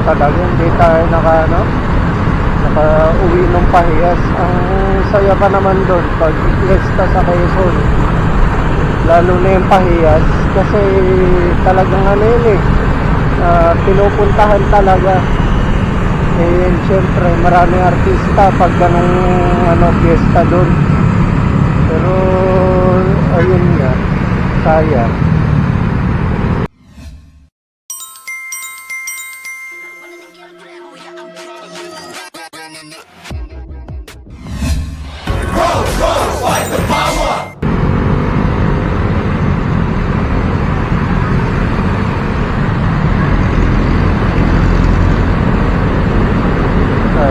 talaga. Hindi tayo naka-uwi ng Pahiyas. Ang saya pa naman doon pag fiesta sa Quezon, lalo na yung Pahiyas, kasi talagang pinupuntahan talaga. Eh syempre maraming artista pag ganong fiesta doon. Pero ayun nga, sayang.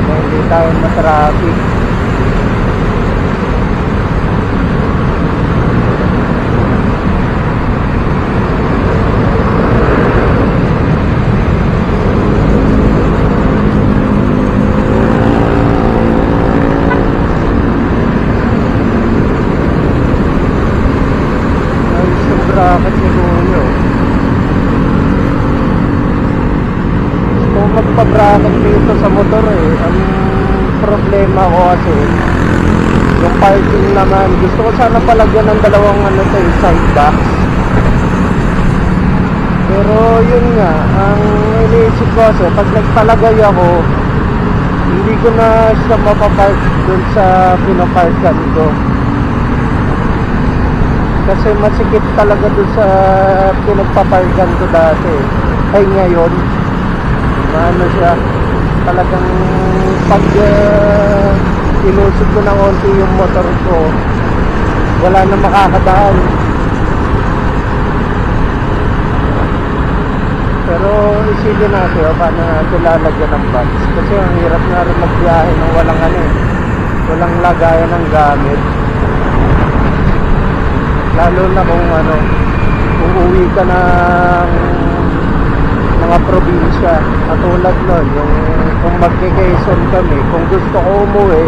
Hindi tayo matraffic. Ayos yung bracket ni Julio. Kung magpa-bracket dito sa motor ang problema ko kasi yung parking naman, gusto ko sana palagyan ng dalawang side box, pero yun nga, ang iniisip ko kasi pag nagpalagay ako, hindi ko na siya mapapark dun sa pinaparkan ko, kasi masikip talaga dun sa pinagpaparkan ko dati. Ay ngayon siya talagang pag ilusog ko ng onti yung motor ko, wala na makakadaan. Pero isipin natin paano natin lalagyan ng box, kasi ang hirap na rin magbiyahe ng walang lagayan ng gamit, lalo na kung kung uwi ka ng mga probinsya, katulad nun yung kung magke-Quezon kami, kung gusto ko umuwi,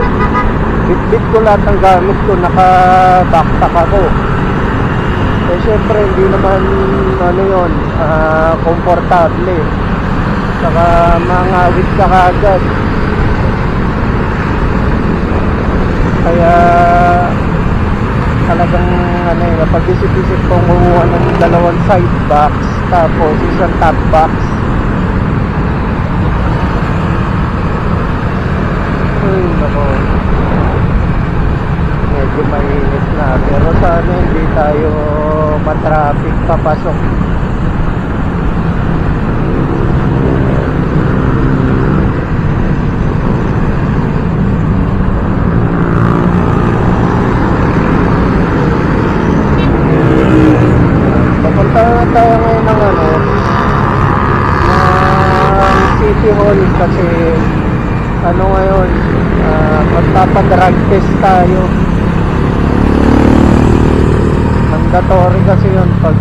bitbit ko lahat ng gamit ko, naka-backpack ako. Eh syempre hindi naman komportable, saka mangawit ka kagad, kaya talagang napag-isip-isip kong kumuha ng dalawang side box tapos isang top box. Ay nako, medyo mainit na, pero sana hindi tayo matraffic papasok. Papunta na tayo ngayon ng City Hall, kasi ngayon magpapadrag test tayo. Mandatory kasi yun pag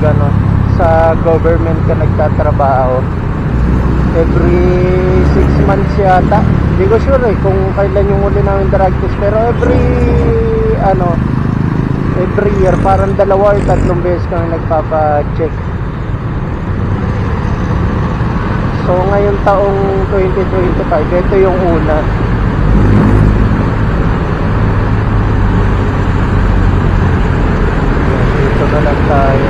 sa government ka nagtatrabaho, every 6 months yata. Hindi ko sure kung kailan yung uli namin drug test, pero every year parang 2 or 3 beses kami nagpapa-check. So ngayon taong 2025, ito yung una. Dito na lang tayo.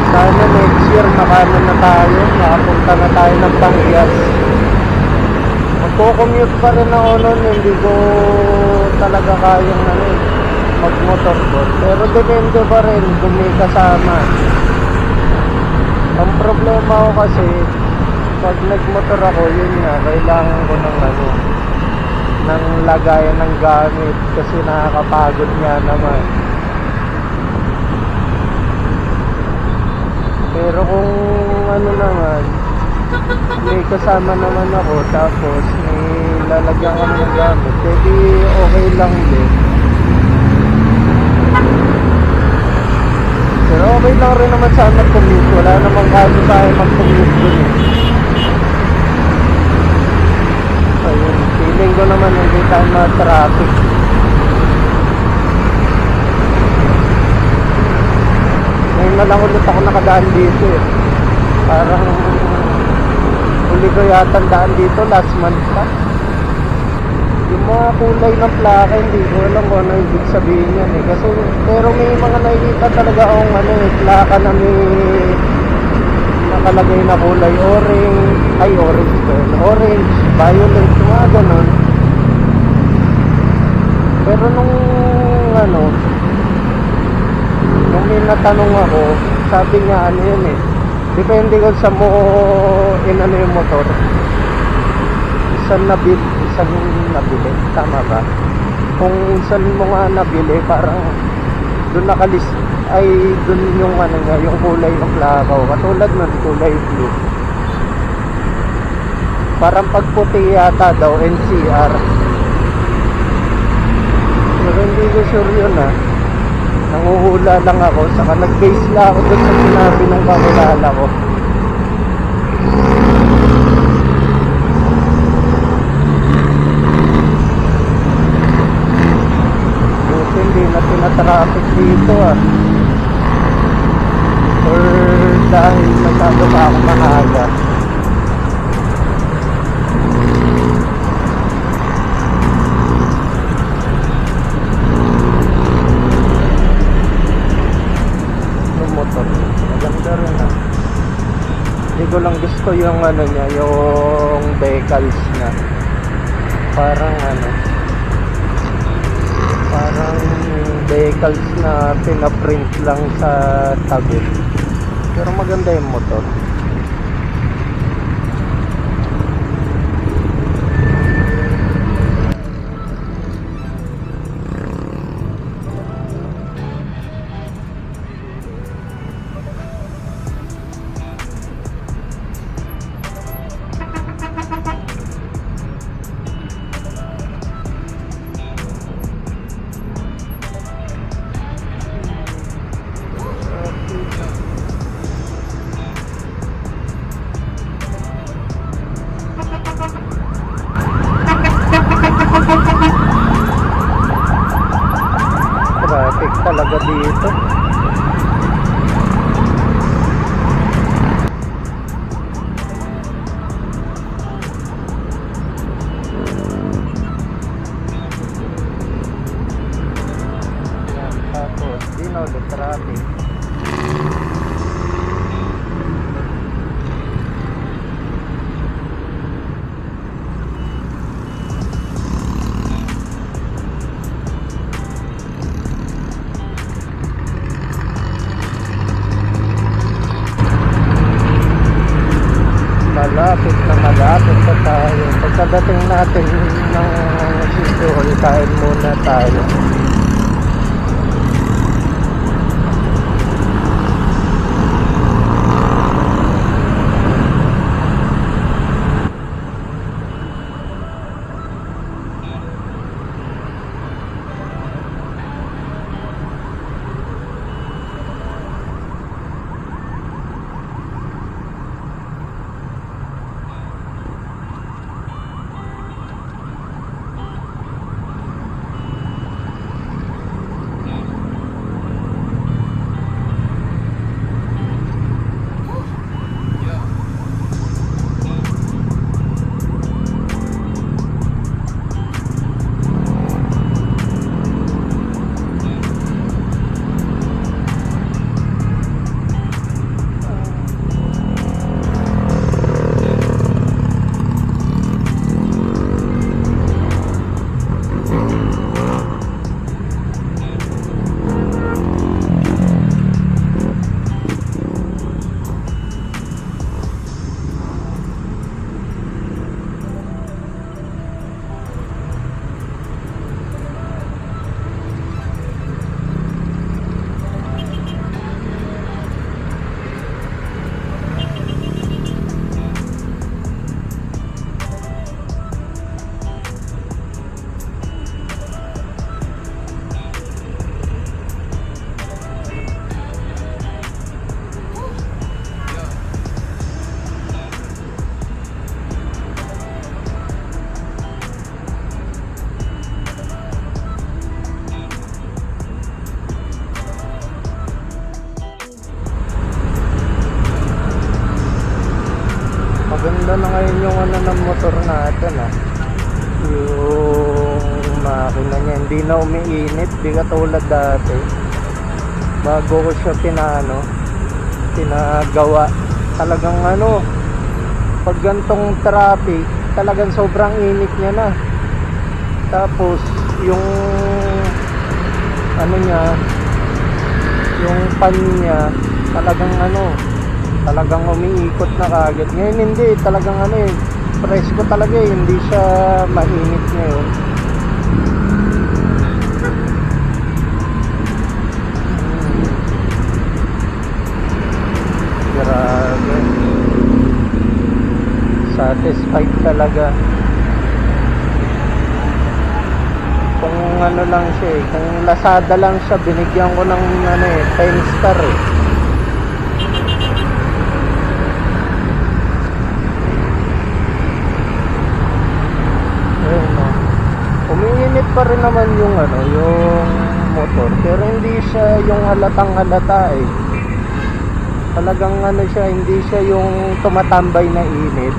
Sana next year nakapunta na tayo ng Pahiyas. Magko-commute pa rin ako noon, hindi ko talaga kayang magmotor ko, pero depende pa rin kung may kasama. Ang problema ko kasi pag nagmotor ako, yun nga, kailangan ko ng lagayan ng gamit, kasi nakakapagod nga naman. Pero kung naman, may kasama naman ako, tapos may lalagyan kami ng gamit, pwede okay lang din. Pero okay lang rin naman sana mag-commute, wala namang kaso tayo mag-commute dun Ayun, feeling ko naman hindi tayo ma-traffic. na lang ulit ako nakadaan dito eh. Parang huli ko yata daan dito last month pa. Yung mga kulay ng plaka, hindi ko alam kung ano ibig sabihin yan eh. Kasi, pero may mga nakikita talaga akong ano eh, plaka na may nakalagay na kulay orange, violet, mga ganon. Pero nung may natanong ako, sabi niya ano yun eh, depende kung sa mo inano yung motor. Isang nabili, tama ba? Kung saan mo nga nabili, parang doon nakalis ay doon yung ano nga, yung kulay ng plakaw. Katulad nun, kulay blue. Parang pagputi yata daw, NCR. Pero hindi ko sure yun ah. Nanguhula lang ako, saka nag-base lang ako doon sa sinabi ng kakilala ko. Buti hindi na tinatraffic dito ah. Or dahil masyado pa ako maaga. Maganda rin ah. Hindi ko lang gusto yung ano niya, yung decals na parang decals na pinaprint lang sa tabi. Pero maganda yung motor. Traffic talaga dito. Yan, tapos di na ulit traffic. Malapit na tayo. Pagkadating natin ng City Hall, kain muna tayo. Gumagana na ngayon yung ano ng motor natin yung makina niya hindi na umiinit, di katulad dati bago ko siya pinagawa. Talagang pag gantong traffic talagang sobrang init niya na. Tapos yung niya, yung pan niya talagang umiikot na kagad. Ngayon hindi, talagang presko talaga hindi siya mainit ngayon. Grabe, satisfied talaga. Kung lang siya kung Lazada lang siya, binigyan ko ng 10 star Umiinit pa rin naman yung yung motor, pero hindi siya yung halatang halata Talagang siya, hindi siya yung tumatambay na init.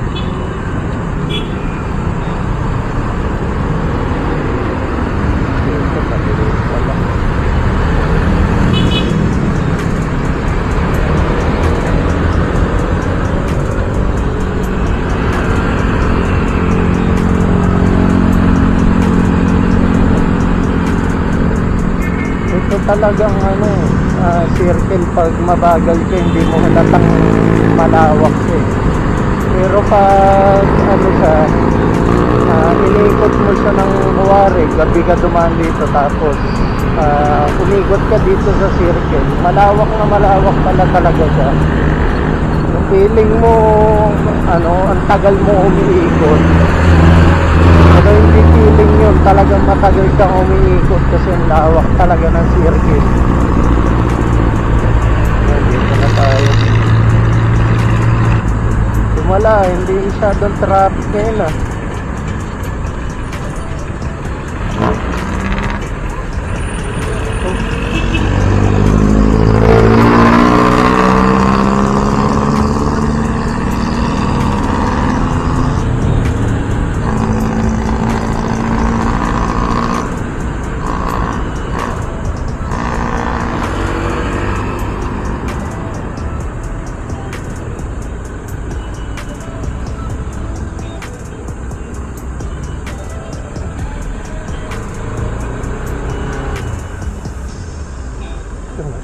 Ito talagang circle, pag mabagal ka hindi mo halatang malawak pero pag siya inikot mo siya ng kuwari, gabi ka dumaan dito tapos umikot ka dito sa circle, malawak na malawak pala talaga siya. Yung feeling mo ang tagal mo umiikot, pero hindi feeling yun, talagang matagal kang umiikot kasi ang lawak talaga ng circle. Dito na tayo. Wala, hindi masyadong traffic ngayon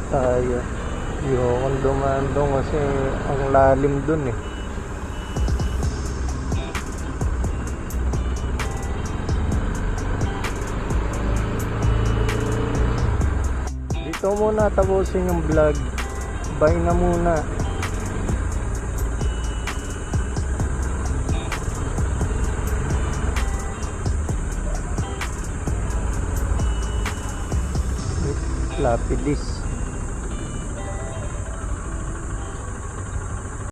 tayo. Yung dumaan doon kasi ang lalim dun Dito muna tapusin yung vlog. Bye na muna. Floppy disk.